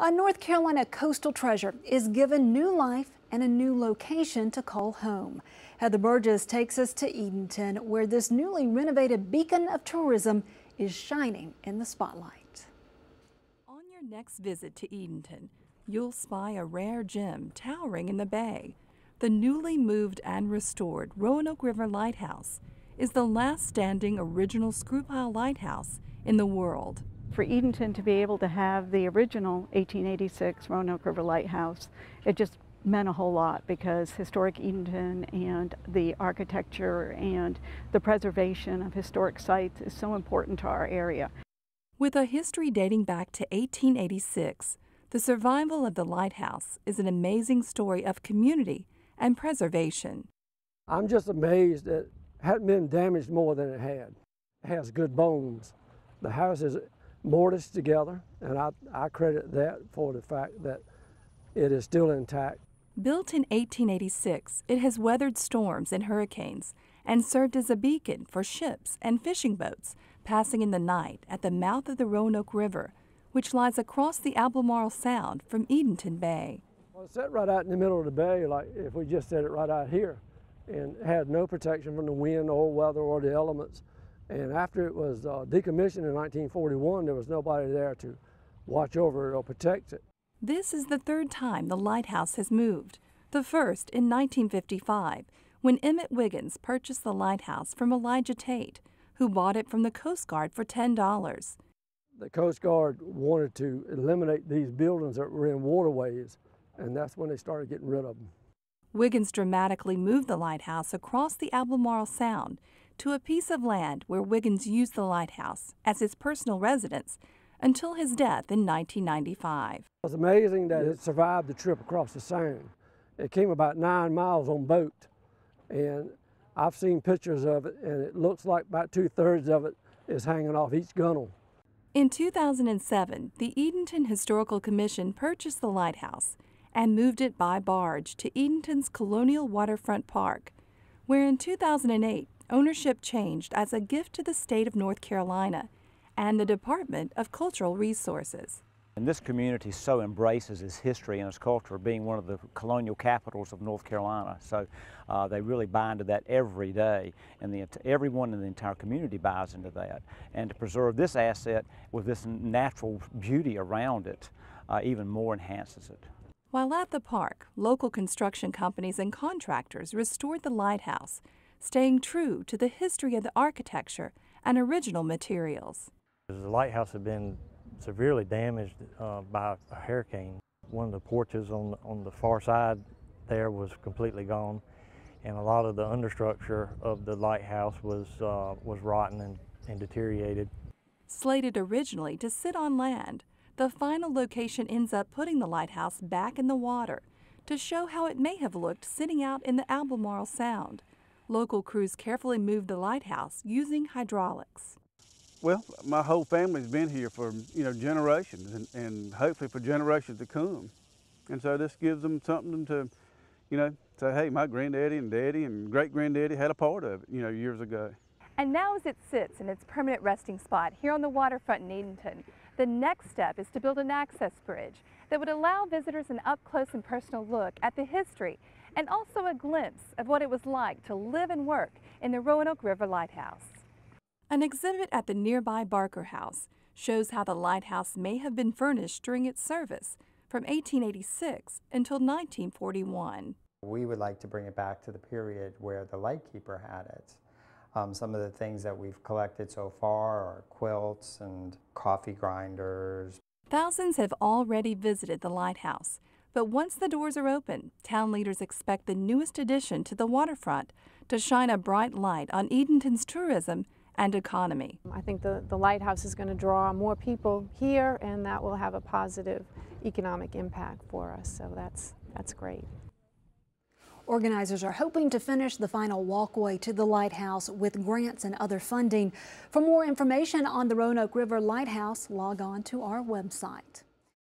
A North Carolina coastal treasure is given new life and a new location to call home. Heather Burgess takes us to Edenton, where this newly renovated beacon of tourism is shining in the spotlight. On your next visit to Edenton, you'll spy a rare gem towering in the bay. The newly moved and restored Roanoke River Lighthouse is the last standing original screw-pile lighthouse in the world. For Edenton to be able to have the original 1886 Roanoke River Lighthouse, it just meant a whole lot because historic Edenton and the architecture and the preservation of historic sites is so important to our area. With a history dating back to 1886, the survival of the lighthouse is an amazing story of community and preservation. I'm just amazed that it hadn't been damaged more than it had. It has good bones. The house is mortised together, and I credit that for the fact that it is still intact. Built in 1886, it has weathered storms and hurricanes and served as a beacon for ships and fishing boats passing in the night at the mouth of the Roanoke River, which lies across the Albemarle Sound from Edenton Bay. Well, it's set right out in the middle of the bay, like if we just set it right out here, and had no protection from the wind or weather or the elements. And after it was decommissioned in 1941, there was nobody there to watch over it or protect it. This is the third time the lighthouse has moved. The first in 1955, when Emmett Wiggins purchased the lighthouse from Elijah Tate, who bought it from the Coast Guard for $10. The Coast Guard wanted to eliminate these buildings that were in waterways, and that's when they started getting rid of them. Wiggins dramatically moved the lighthouse across the Albemarle Sound to a piece of land where Wiggins used the lighthouse as his personal residence until his death in 1995. It was amazing that it survived the trip across the Sound. It came about 9 miles on boat, and I've seen pictures of it, and it looks like about 2/3 of it is hanging off each gunnel. In 2007, the Edenton Historical Commission purchased the lighthouse and moved it by barge to Edenton's Colonial Waterfront Park, where in 2008, ownership changed as a gift to the state of North Carolina and the Department of Cultural Resources. And this community so embraces its history and its culture, being one of the colonial capitals of North Carolina. So they really buy into that every day, and everyone in the entire community buys into that. And to preserve this asset with this natural beauty around it even more enhances it. While at the park, local construction companies and contractors restored the lighthouse, staying true to the history of the architecture and original materials. The lighthouse had been severely damaged by a hurricane. One of the porches on the far side there was completely gone, and a lot of the understructure of the lighthouse was rotten and deteriorated. Slated originally to sit on land, the final location ends up putting the lighthouse back in the water to show how it may have looked sitting out in the Albemarle Sound. Local crews carefully moved the lighthouse using hydraulics. Well, my whole family's been here for, generations and hopefully for generations to come. And so this gives them something to, say, hey, my granddaddy and daddy and great-granddaddy had a part of it, years ago. And now as it sits in its permanent resting spot here on the waterfront in Edenton, the next step is to build an access bridge that would allow visitors an up-close and personal look at the history and also a glimpse of what it was like to live and work in the Roanoke River Lighthouse. An exhibit at the nearby Barker House shows how the lighthouse may have been furnished during its service from 1886 until 1941. We would like to bring it back to the period where the lightkeeper had it. Some of the things that we've collected so far are quilts and coffee grinders. Thousands have already visited the lighthouse, but once the doors are open, town leaders expect the newest addition to the waterfront to shine a bright light on Edenton's tourism and economy. I think the lighthouse is going to draw more people here, and that will have a positive economic impact for us, so that's great. Organizers are hoping to finish the final walkway to the lighthouse with grants and other funding. For more information on the Roanoke River Lighthouse, log on to our website.